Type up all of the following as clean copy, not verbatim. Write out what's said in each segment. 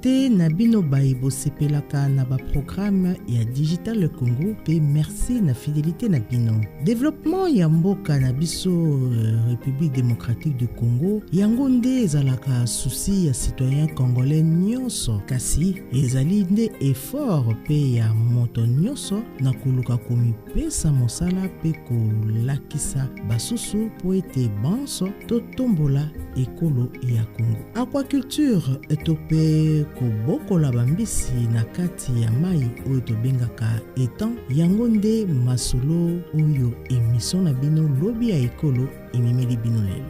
te na bino baibo sepelaka na ba programme ya Digital Congo pe merci na fidélité na bino. Développement ya mboka na biso République démocratique du Congo yango nde ezalaka souci ya citoyen congolais nyonso kasi ezali nde effort pe ya moto nyonso na koluka komipesa mosala pe kolakisa basusu po ete banso to tombola ekolo ya Congo. Aquaculture etope kobokola bambisi na kati ya mai oyo tobengaka étang yango nde masolo oyo émission na bino lobi ya ekolo ememeli bino lelo.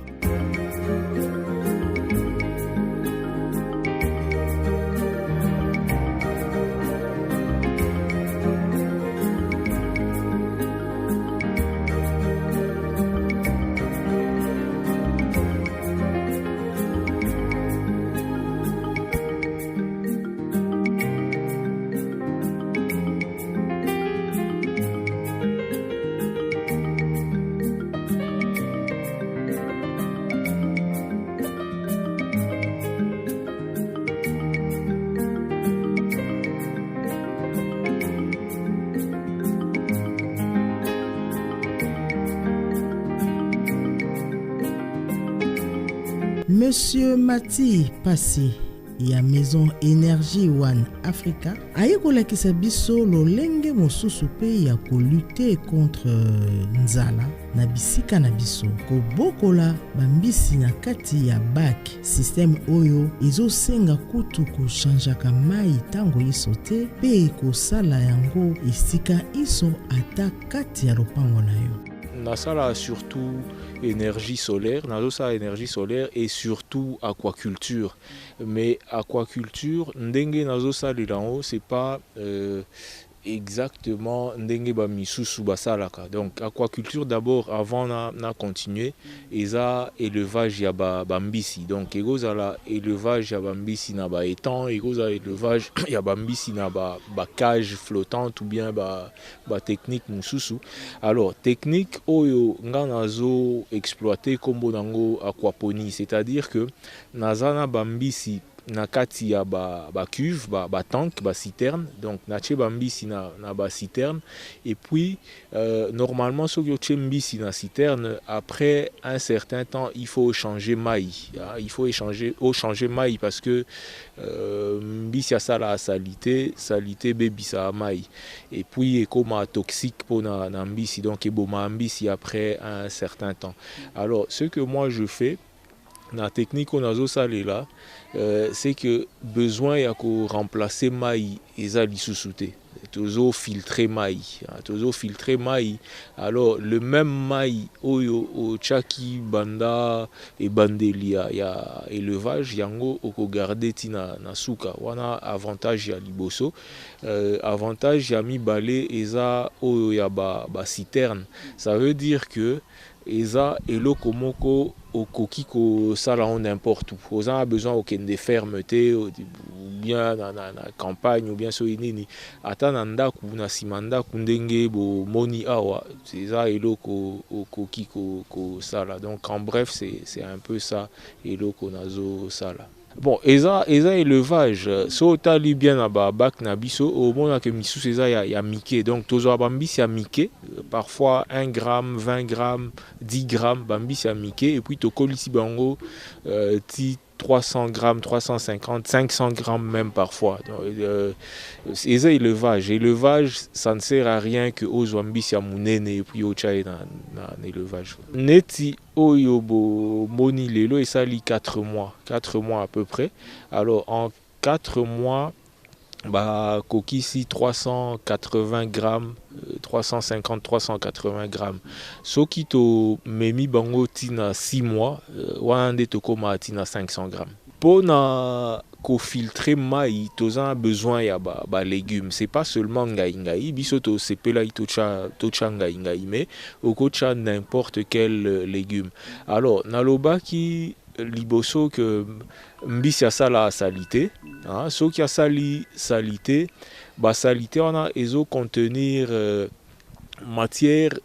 Monsieur Mati Passi ya Maison Énergie One Africa ayekolakisa biso lolenge mosusu pe ya kolute contre nzala na bisika na biso kobokola bambisi na kati ya bac système oyo ezosenga kutu kochangeaka mai tango iso te pe kosala yango esika iso ata kati ya lopango na yo. Nasala surtout énergie solaire, nazosa énergie solaire et surtout aquaculture. Mais aquaculture, ndenge nazosa lilango, c'est pas exactement ndenge ba misusu basalaka. Donc aquaculture d'abord avant na continuer eza élevage ya bambisi. Donc egozala élevage ya bambisi na ba étang, egozala élevage ya bambisi na ba cage flottante ou bien ba technique mususu. Alors technique oyo nga nazo exploiter kombo nango aquaponie, c'est-à-dire que nazana bambisi na kati ya ba cuve, ba tank, ba citerne, donc na tche bambisi na ba citerne, et puis normalement ce que mbisi na citerne, après un certain temps il faut changer maille, il faut changer maille parce que mbisi a ça la salité baby ça maille, et puis comme toxique pour na mbisi, donc et boma mbisi après un certain temps. Alors ce que moi je fais la technique qu'on a là, c'est que besoin y a qu'on remplacer maï et ça lissousouté. Tozo filtrer maï, alors le même maï au chaki banda et bandelia ya élevage yango oko garder tina na suka wana avantage ya liboso, avantage ya mi balé eza oyo ya ba citerne, ça veut dire que eza eloko moko okoki ko sala on n'importe où. Aux a besoin aucun des fermeté ou bien na campagne ou bien so inini ata na ndaku na simanda kundenge bo moni awa eza eloko okoki ko sala. Donc en bref c'est un peu ça eloko nazo sala. Bon, eza élevage, so tali bien na ba bac na biso, au moins que misus eza ya miké, donc tozo bambisi ya miké, parfois 1 gramme, 20 grammes, 10 grammes, bambisi ya miké, et puis to kolisi bango ti 300 grammes, 350, 500 grammes même parfois. C'est élevage. Élevage, ça ne sert à rien que aux zombies à mounene et puis au tchaï dans l'élevage. Neti oyobo moni lelo et ça lit 4 mois à peu près. Alors en 4 mois, bah kokisi 380 grammes, 350 380 grammes. Soki to memi bango tina 6 mois, wande to koma tina 500 grammes. Pour na ko filtrer mai toza besoin ya ba légumes, c'est pas seulement ngai biso to sepela itocha ngai mais okocha n'importe quel légume. Alors naloba ki liboso que mbisi ya sala salité, so qui a salité, ba salité on a ezo contenir matière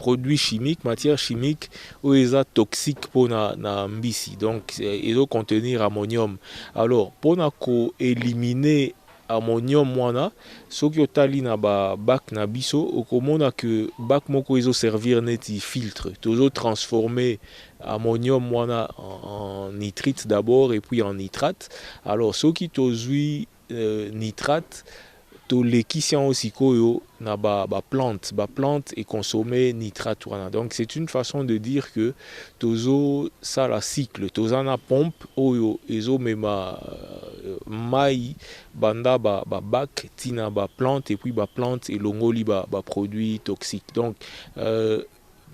produit chimique, matière chimique où ils sont toxiques pour na mbisi. Donc ils doivent contenir ammonium. Alors pour éliminer ammonium wana soki otali na ba bac na biso okomona que bac moko ezo servir neti filtre tozo transformer ammonium wana en nitrite d'abord et puis en nitrate. Alors soki tozui nitrate tolekisi yango sikoyo na ba plante et consommer nitrate wana. Donc c'est une façon de dire que tozo ça la cycle toza na pompe oyo ezo mema mai banda ba bac tina ba plante et puis ba plante et longoli ba produit toxique. Donc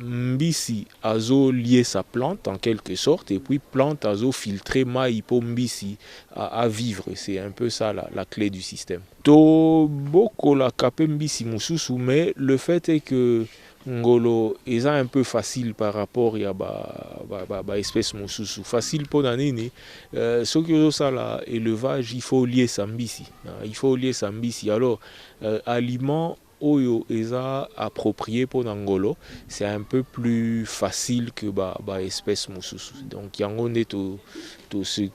mbisi azo lier sa plante en quelque sorte et puis plante azo filtrer mai pour mbisi à vivre. C'est un peu ça la clé du système. To boko la kape mbisi mususu, mais le fait est que ngolo est un peu facile par rapport à ba espèce mususu. Facile pour nanini. Ce que ça là élevage, il faut lier sa mbisi. Il faut lier sa mbisi. Alors aliment oyo eza approprié pour Nangolo, c'est un peu plus facile que ba espèce mususu. Donc yango nde to se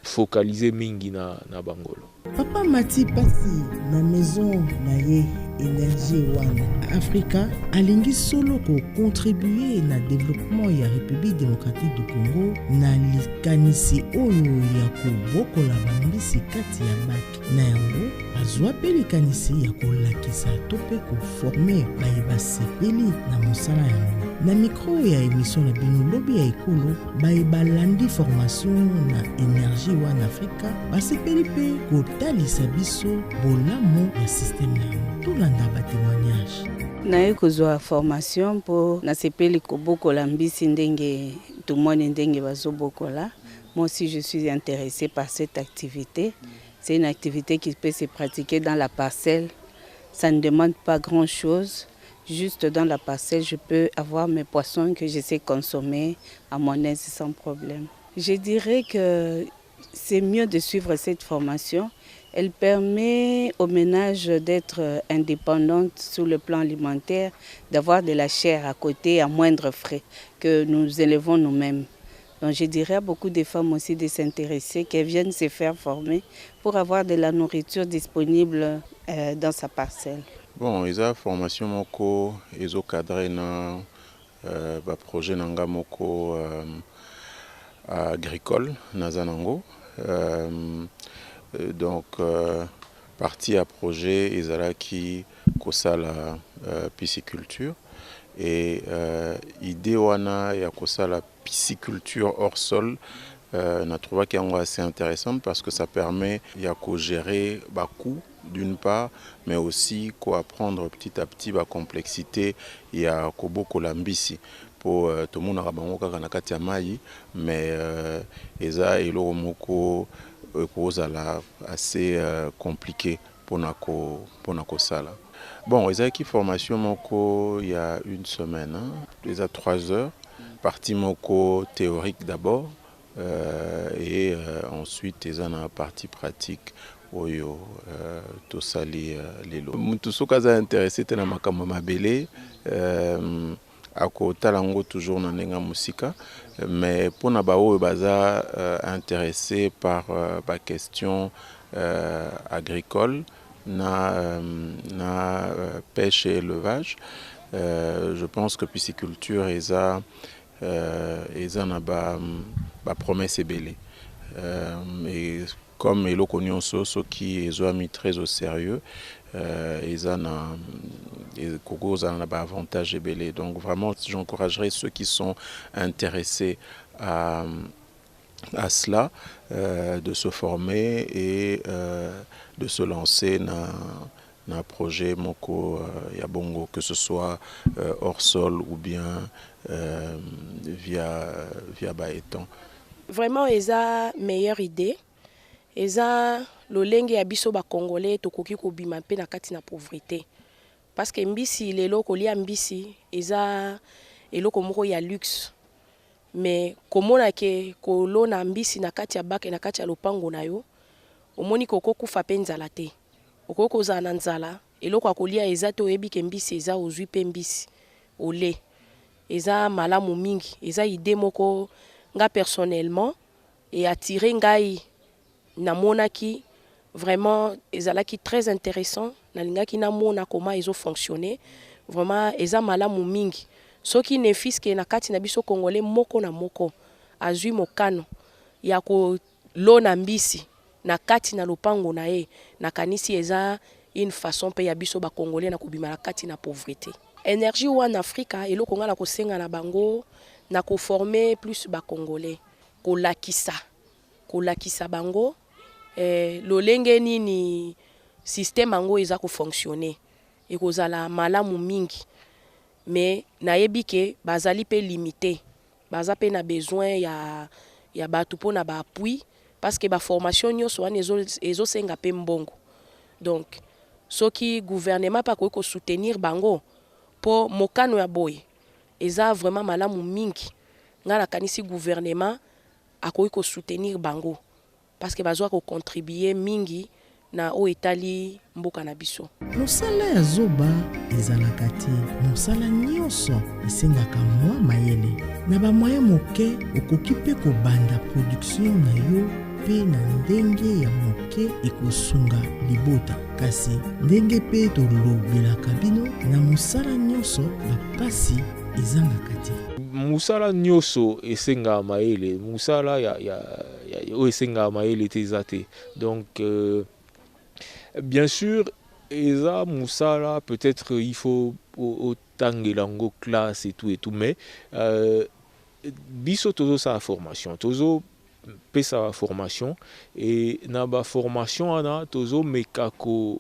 focaliser mingi na bangolo. Papa Mati Pasi na maison na ye énergie wana Africa alingi solo ko contribuer na développement ya République démocratique du Congo na likanisi oyo ya kobokola bambisi kati ya baki na yango azwa pe likanisi ya kolakisa to pe koforme bayeba sepeli na mosala yango. Na micro ya émission na bino lobi ya ekolo bayeba landi formation na énergie wana Africa basepeli pe kotalisa biso bolamo ya système yango. Tolanda ba témoignage. Naye kozwa formation po nasepeli kobokola mbisi ndenge tumone ndenge bazobokola. Moi aussi je suis intéressée par cette activité. C'est une activité qui peut se pratiquer dans la parcelle. Ça ne demande pas grand-chose. Juste dans la parcelle, je peux avoir mes poissons que je sais consommer à mon aise sans problème. Je dirais que c'est mieux de suivre cette formation. Elle permet aux ménages d'être indépendantes sur le plan alimentaire, d'avoir de la chair à côté à moindre frais que nous élevons nous-mêmes. Donc je dirais à beaucoup de femmes aussi de s'intéresser, qu'elles viennent se faire former pour avoir de la nourriture disponible dans sa parcelle. Bon, isa formation moko ezo cadré na ba projet nanga moko agricole na zanango. Donc partie à projet ezalaki kosala pisciculture et idée wana ya kosala pisciculture hors sol na trouvé yango assez intéressante parce que ça permet ya ko gérer ba coût d'une part, mais aussi apprendre petit à petit la complexité et à kobokola mbisi pour tout le monde a bango kaka na kati ya mai mais eza eloko moko kozala assez compliqué pour nako sala. Bon, eza ki formation moko il y a une semaine, eza 3 heures, partie moko théorique d'abord et ensuite eza na partie pratique. Oyo tosali lelo mutu soka za intéressé te na makambo mabele akotala ngo toujours na ndenga musika mais pona ba oyo baza intéressé par ba question agricole na pêche et élevage, je pense que pisciculture eza na ba promesse ebele et comme eloko nyonso soki ezwami très au sérieux eza na kokoza na ba avantage ebele. Donc vraiment j'encouragerais ceux qui sont intéressés à cela de se former et de se lancer na projet moko ya bongo, que ce soit hors sol ou bien via baéton. Vraiment eza meilleure idée. Eza lolenge ya biso ba congolais tokoki kobima pe na kati na pauvreté parce que mbisi lelo kolia mbisi eza eloko moko ya luxe mais komona ke kolona mbisi na kati ya bake na kati ya lopango na yo omoni koko kufa pe nzala te okoko za na nzala eloko akolia eza to yebi ke mbisi eza ozwi pe mbisi ole eza malamu mingi, eza idée moko nga personnellement et attiré ngai namonaki vraiment ezalaki très intéressant, nalingaki namona comment ezo fonctionner, vraiment eza malamu mingi. Soki ne fiske na kati na biso congolais moko na moko azwi mokano ya kolona mbisi na kati na lopango na ye, nakanisi eza une façon pe ya biso ba congolais na kobima na kati na pauvreté. Énergie wana Afrika eloko nga na kosenga na bango na ko former plus ba congolais, kolakisa bango lolenge nini système ango eza ko fonctionner ekozala malamu mingi, mais nayebi ke bazali pe limité, baza pe na besoin ya batu po na ba appui parce que ba formation nyonso wana ezo senga pe mbongo. Donc soki gouvernement pa ko soutenir bango po mokano ya boye eza vraiment malamu mingi, nga nakanisi gouvernement akoki ko soutenir bango parce que bazwa ko contribuer mingi na o etali mboka na biso. Mosala ya zoba ezalaka te, mosala nyonso esengaka mwa mayele. Na bamoye moke okoki mpe kobanda production na yo mpe na ndenge ya moke ekosunga libota. Kasi ndenge mpe tolobelaka bino na mosala nyonso bapasi ezangaka te. Musala nyonso esenga mayele, musala o esenga mayele te eza te. Donc bien sûr, eza musala, peut-être il faut autant lango classe et tout, mais biso tozo sa formation, tozo pesa formation et na ba formation ana tozo meka ko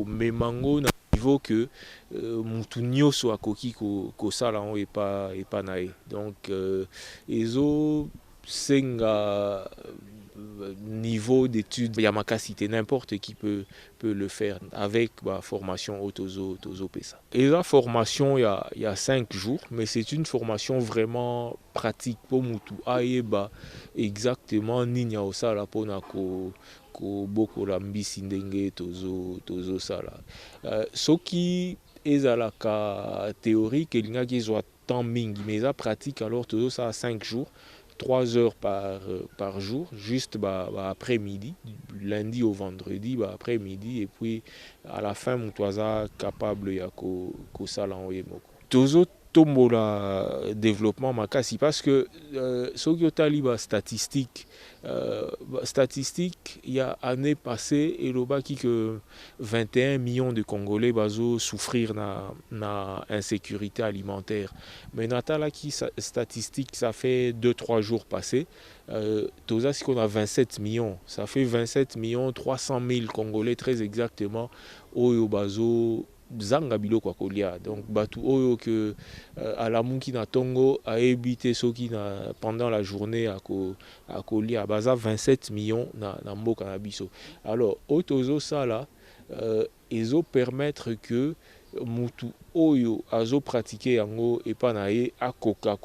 memango na niveau que mutu nyonso akoki ko sala on epa nae. Donc ezo senga niveau d'études yamakasité, n'importe qui peut le faire avec la formation Tozo Pesa. Et la formation il y a 5 jours, mais c'est une formation vraiment pratique pour mutu aeba exactement ninya osala pona ko boko la mbisi ndenge tozo sala. Soki ezalaka théorique elingaki ezwa temps mingi, mais la pratique alors tozo ça 5 jours. 3 heures par jour, juste après-midi, lundi au vendredi, après-midi, et puis à la fin, mon toisa capable de faire Tozo tombola développement makasi parce que ce qui est statistique, il y a année passée, et que 21 millions de Congolais bazo souffrir na insécurité alimentaire. Mais natala qui statistique, ça fait 2-3 jours passés. Toza si qu'on a 27 millions, ça fait 27 millions 300 000 Congolais très exactement oyo bazo zanga biloko kolia. Donc batu oyo que à la munki na tongo a évité ceux qui pendant la journée à kolia baza 27 millions na mboka na biso. Alors otozo ça là ezo permettre que mutu oyo azo pratiquer yango et pas nae akoka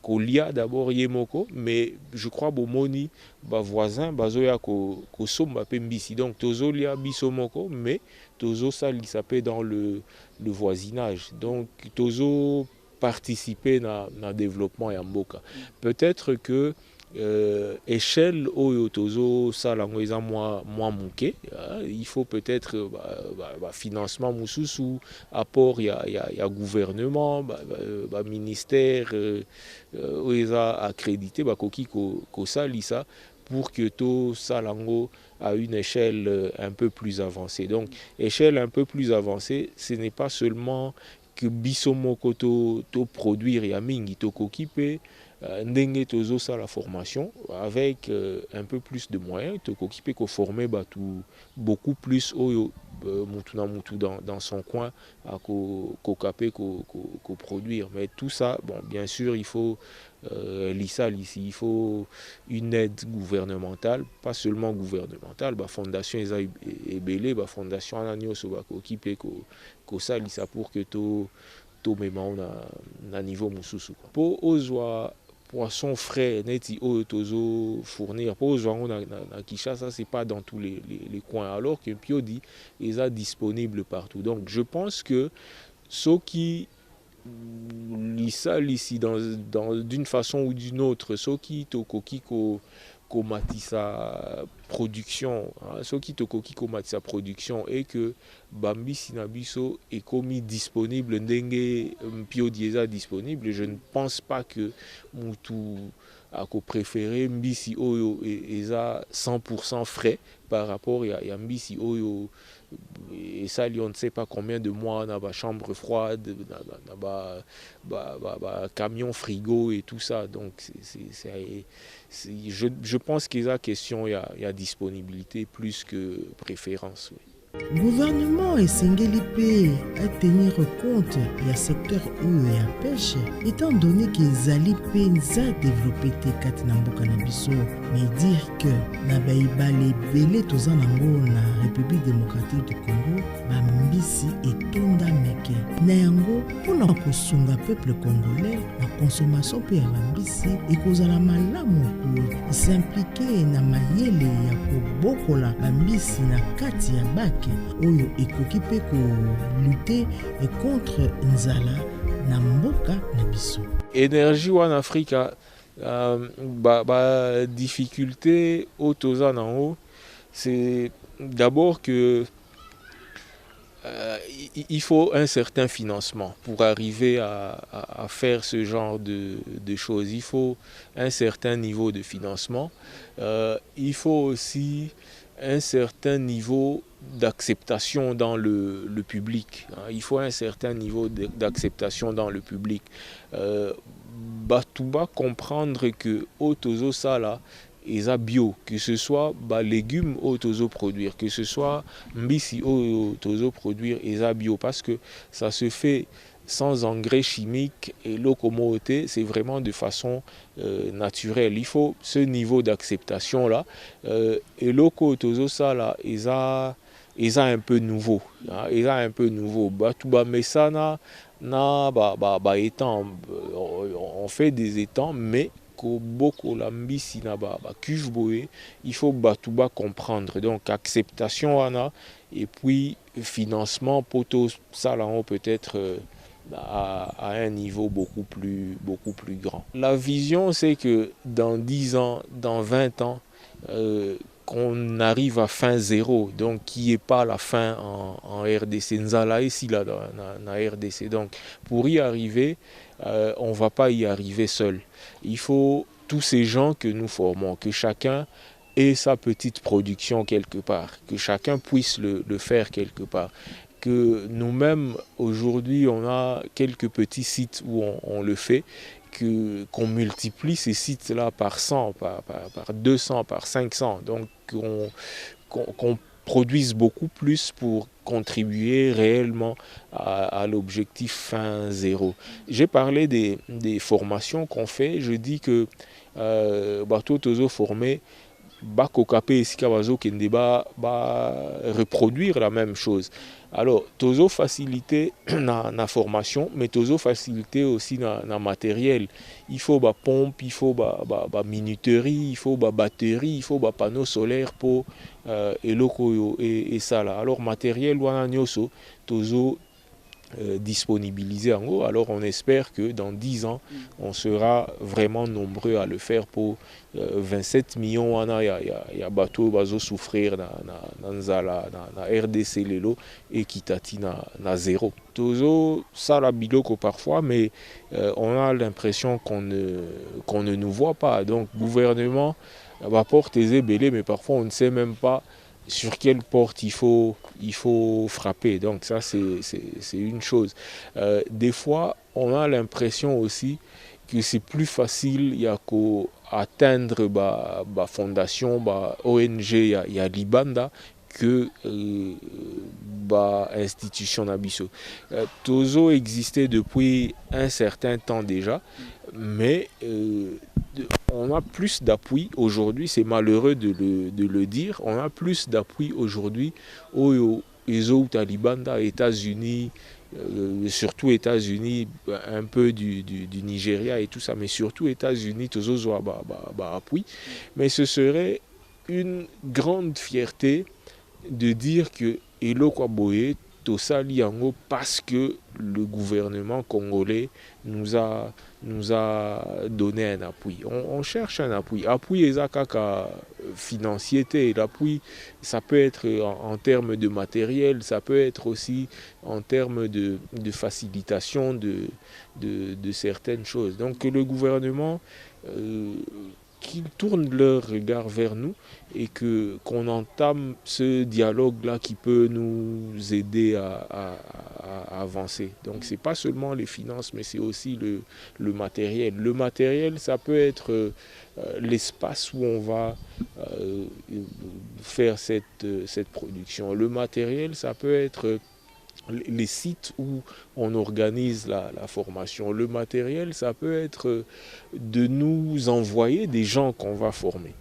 kolia d'abord yemoko, mais je crois bomoni ba voisin bazoya ko somba pembisi. Donc tozo lia bisomoko, mais tozo ça lisapé dans le voisinage. Donc tozo participer na développement ya mboka. Peut-être que échelle oyo tozo salango eza moi muke, il faut peut-être financement mususu, apport ya gouvernement, ministère eza accrédité koki ko salisa pour que to salango à une échelle un peu plus avancée. Donc échelle un peu plus avancée, ce n'est pas seulement que bisomoko to produire ya mingi to kokipe ndenge tozo ça la formation avec un peu plus de moyens to kokipe ko former beaucoup plus oyo mutu na mutu dans son coin à ko capé ko produire. Mais tout ça, bon, bien sûr il faut il faut une aide gouvernementale, pas seulement gouvernementale, fondation ebele, fondation ananyo so ba ko occupé ko ça lisa pour que to mema na niveau mususu po ozwa poisson frais neti oyo tozo fournir po ozwa na Kinshasa, c'est pas dans tous les coins, alors que Piodi est disponible partout. Donc je pense que ceux qui ici d'une façon ou d'une autre soki tokoki komatisa production soki tokoki komatisa production et que bambisi na biso ekomi disponible ndenge mpiodi eza disponible, je ne pense pas que mutu ako préféré mbisi oyo eza 100% frais par rapport ya mbisi oyo et ça on ne sait pas combien de mois dans la chambre froide, dans camion frigo et tout ça. Donc je pense qu'il y a question, il y a disponibilité plus que préférence. Oui. Gouvernement esengeli mpe à tenir compte ya secteur oyo ya pêche étant donné que ezali mpe nza développé te kati na mboka na biso, mais dire que na baibale ebele toza nango na République démocratique du Congo bambisi etonda meke na yango mpona kosunga peuple congolais na consommation mpe ya bambisi ekozala malamu kosimplike na mayele ya kobokola bambisi na kati ya baki oyo ekoki mpe kolutte contre nzala na mboka na biso. Énergie wana Afrika difficulté au toza nango, c'est d'abord que il faut un certain financement pour arriver à faire ce genre de choses. Il faut un certain niveau de financement. Il faut aussi un certain niveau d'acceptation dans le public. Il faut un certain niveau d'acceptation dans le public. Batouba comprendre que Otozo Sala est bio, que ce soit légumes Otozo produire, que ce soit mbisi Otozo produire est bio, parce que ça se fait sans engrais chimiques et locomoté, c'est vraiment de façon naturelle. Il faut ce niveau d'acceptation là. Et loco Otozo Sala est un peu nouveau. Ils a un peu nouveau. Batouba Messana étang, on fait des étangs, mais beaucoup la mbisi na cuve boé, il faut Batouba comprendre. Donc acceptation ana et puis financement poto ça là on peut être à un niveau beaucoup plus grand. La vision c'est que dans 10 ans, dans 20 ans, qu'on arrive à fin zéro, donc qui n'est pas la fin en RDC. Nzala ici là dans RDC. Donc pour y arriver, on ne va pas y arriver seul. Il faut tous ces gens que nous formons, que chacun ait sa petite production quelque part, que chacun puisse le faire quelque part. Que nous-mêmes, aujourd'hui, on a quelques petits sites où on le fait, qu'on multiplie ces sites-là par 100, par 200, par 500. Donc qu'on produise beaucoup plus pour contribuer réellement à l'objectif fin zéro. J'ai parlé des formations qu'on fait. Je dis que Bato Tozo formé, Bakokapé et Sikawazo Kende reproduire la même chose. Alors, Tozo facilité na formation, mais Tozo facilité aussi na matériel. Il faut pompe, il faut minuterie, il faut batterie, il faut panneau solaire pour et ça là. Alors matériel wana nyoso Tozo disponibiliser en gros. Alors on espère que dans 10 ans, on sera vraiment nombreux à le faire pour 27 millions. Il y a bateau bazo souffrir dans Nzala, dans RDC Lelo et Kitati na zéro. Tozo ça la biloko parfois, mais on a l'impression qu'on ne nous voit pas. Donc gouvernement va porter belé, mais parfois on ne sait même pas sur quelle porte il faut frapper. Donc ça c'est une chose. Des fois on a l'impression aussi que c'est plus facile qu'à atteindre la fondation, ONG, il y a Libanda que institution Nabiso. Tozo existait depuis un certain temps déjà, mais on a plus d'appui aujourd'hui, c'est malheureux de le dire, on a plus d'appui aujourd'hui aux Talibanda, États-Unis, surtout États-Unis, un peu du Nigeria et tout ça, mais surtout États-Unis, Tozo appui. Mais ce serait une grande fierté de dire que Elo Kwaboye, tosali yango parce que le gouvernement congolais nous a donné un appui. On cherche un appui. Appui ezakaka financier, l'appui ça peut être en termes de matériel, ça peut être aussi en termes de facilitation de certaines choses. Donc que le gouvernement qu'ils tournent leur regard vers nous et qu'on entame ce dialogue-là qui peut nous aider à avancer. Donc c'est pas seulement les finances, mais c'est aussi le matériel. Le matériel, ça peut être l'espace où on va faire cette production. Le matériel, ça peut être les sites où on organise la formation. Le matériel, ça peut être de nous envoyer des gens qu'on va former.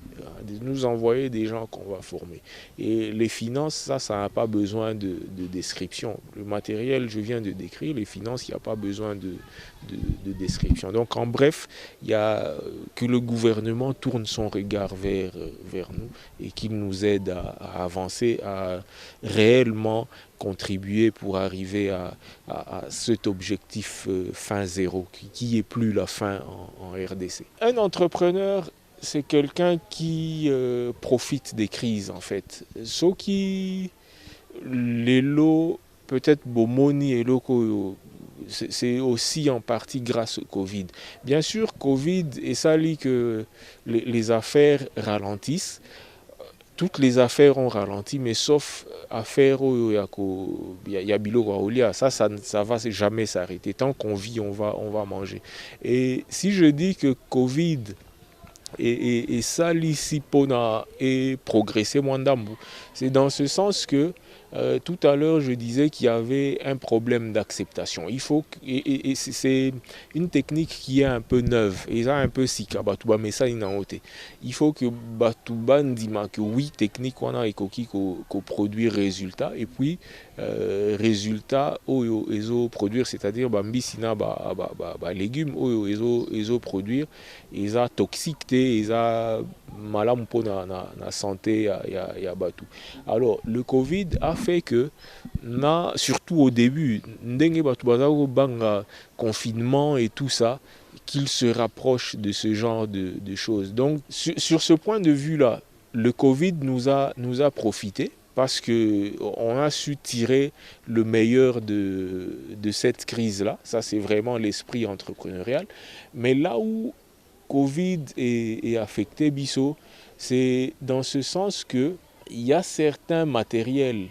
De nous envoyer des gens qu'on va former. Et les finances, ça n'a pas besoin de description. Le matériel, je viens de décrire. Les finances, il n'y a pas besoin de description. Donc en bref, il y a que le gouvernement tourne son regard vers nous et qu'il nous aide à avancer, à réellement contribuer pour arriver à cet objectif fin zéro, qui est plus la fin en RDC. Un entrepreneur, c'est quelqu'un qui profite des crises en fait. Ce qui les lots, peut-être Bomoni et Loko, c'est aussi en partie grâce au Covid. Bien sûr, Covid, et ça lit que les affaires ralentissent. Toutes les affaires ont ralenti, mais sauf affaires où il y a biloko aolia, ça va jamais s'arrêter. Tant qu'on vit, on va manger. Et si je dis que Covid et ça ici pona et progresser Mwandambu, c'est dans ce sens que tout à l'heure, je disais qu'il y avait un problème d'acceptation. Il faut et c'est une technique qui est un peu neuve. Et ça un peu sika batuba mais ça il faut que batuba ndima que oui technique on a ekoki ko produire résultat et puis résultat oyo ezo produire, c'est-à-dire mbisina légumes oyo ezo produire eza toxique te eza malamu po na santé ya batu. Alors le Covid a fait que surtout au début ndenge batu bazako banga confinement et tout ça, qu'il se rapproche de ce genre de choses. Donc sur ce point de vue là, le Covid nous a profité parce que on a su tirer le meilleur de cette crise là. Ça c'est vraiment l'esprit entrepreneurial. Mais là où Covid est affecté biso, c'est dans ce sens que il y a certains matériels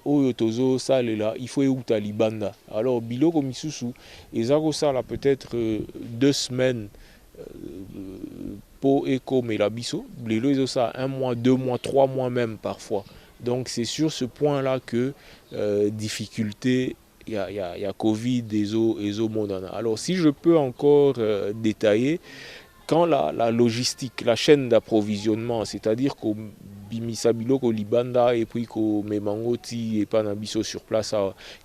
oyo sale là, il faut euta libanda. Alors biloko misusu ezako sala peut-être 2 semaines pour éco mais la biso lelo ezo ça 1 mois, 2 mois, 3 mois même parfois. Donc c'est sur ce point là que difficulté il y a Covid ezo mondana. Alors si je peux encore détailler, quand la logistique, la chaîne d'approvisionnement, c'est-à-dire qu'au bimisa biloko libanda et puis qu'au memangoti et panabiso sur place,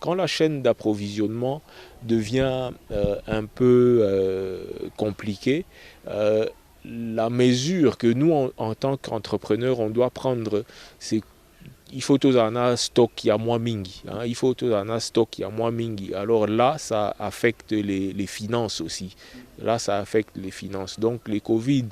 quand la chaîne d'approvisionnement devient un peu compliquée, la mesure que nous en tant qu'entrepreneurs on doit prendre, c'est il faut tout un stock qui a moins mingi. Il faut tout un stock qui a moins mingi. Alors là, ça affecte les finances aussi. Là, ça affecte les finances. Donc, les Covid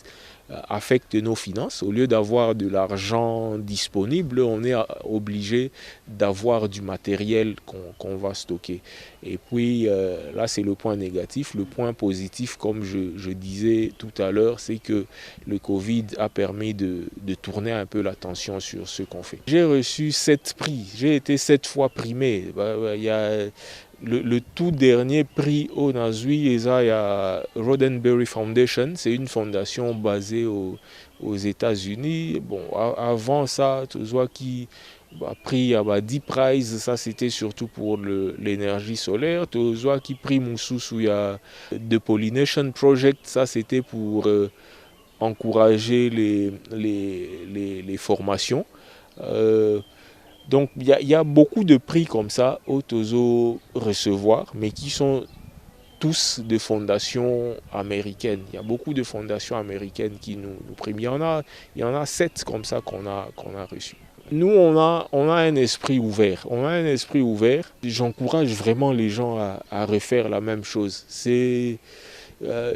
affectent nos finances. Au lieu d'avoir de l'argent disponible, on est obligé d'avoir du matériel qu'on va stocker. Et puis, là, c'est le point négatif. Le point positif, comme je disais tout à l'heure, c'est que le Covid a permis de tourner un peu l'attention sur ce qu'on fait. J'ai reçu 7 prix. J'ai été 7 fois primé. Il y a le tout dernier prix au Nazui, il y a Roddenberry Foundation. C'est une fondation basée aux États-Unis. Bon, avant ça, tu vois qui prix à 10 prizes, ça c'était surtout pour l'énergie solaire. Tu vois qui prix Moussous, il y a The Pollination Project, ça c'était pour encourager les formations. Donc il y a beaucoup de prix comme ça au Tozo recevoir, mais qui sont tous de fondations américaines. Il y a beaucoup de fondations américaines qui nous priment. Il y en a 7 comme ça qu'on a reçus. Nous, on a un esprit ouvert. J'encourage vraiment les gens à refaire la même chose. C'est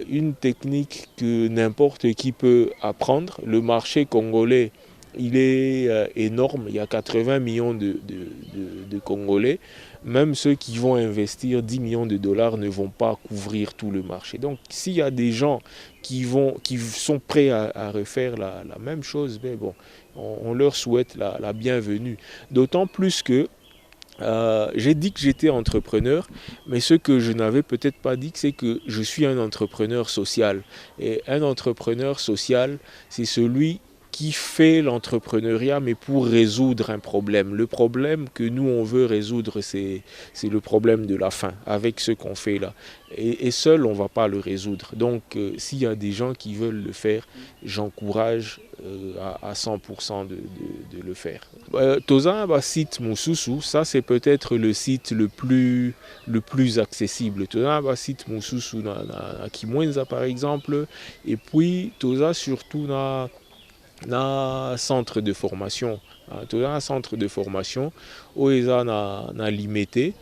une technique que n'importe qui peut apprendre. Le marché congolais, il est énorme. Il y a 80 millions de Congolais. Même ceux qui vont investir 10 millions de dollars ne vont pas couvrir tout le marché. Donc, s'il y a des gens qui sont prêts à refaire la même chose, mais bon, on leur souhaite la bienvenue. D'autant plus que j'ai dit que j'étais entrepreneur, mais ce que je n'avais peut-être pas dit, c'est que je suis un entrepreneur social. Et un entrepreneur social, c'est celui qui fait l'entrepreneuriat, mais pour résoudre un problème. Le problème que nous, on veut résoudre, c'est le problème de la faim, avec ce qu'on fait là. Et seul, on ne va pas le résoudre. Donc, s'il y a des gens qui veulent le faire, j'encourage à 100% de le faire. Toza, site Mususu, ça c'est peut-être le site le plus accessible. Toza, site Mususu, na Kimwenza par exemple. Et puis, Toza surtout, na centre de formation. Toza un centre de formation où ils ont na limité.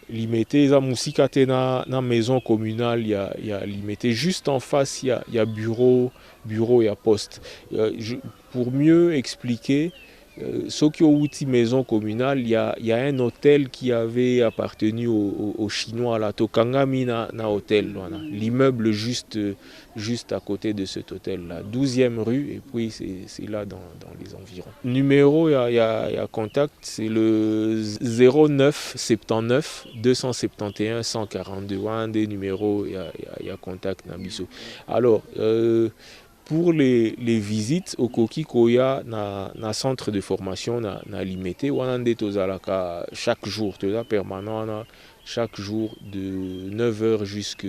Limité, ils ont musika na maison communale, il y a limité. Juste en face, il y a bureau et poste. Pour mieux expliquer, Sokyo Wuti maison communale, il y a un hôtel qui avait appartenu aux Chinois, la Tokangami na hôtel. Voilà. L'immeuble juste à côté de cet hôtel-là, 12e rue, et puis c'est là dans les environs. Numéro, il y a contact, c'est le 09 79 271 142. Un des numéros, il y a contact Nabiso. Alors, pour les visites au Koki Koya na centre de formation na limité wanande tozalaka chaque jour toza permanent chaque jour de 9h jusqu'à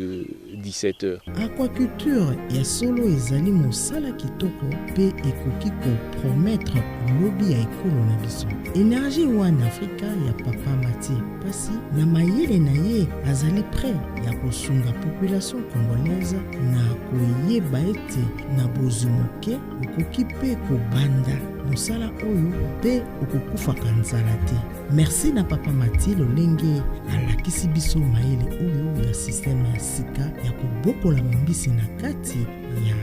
17h. Aquaculture ya solo ezali mosala kitoko pe ekoki kopromettre lobi ya ekolo na biso. Énergie wana Afrika ya Papa Mati pasi na mayele na ye azali prêt ya kosunga population congolaise na koyeba ete na bozumoke okoki pe kobanda mosala oyo pe okokufaka nzala te. Merci na Papa Mati lolenge alakisi biso mayele oyo ya systeme ya sika ya kobokola mambisi na kati ya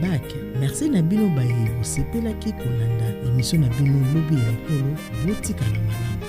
bac. Merci na bino baye bosepelaki kolanda émission na bino lobi ya ekolo botika na malamu.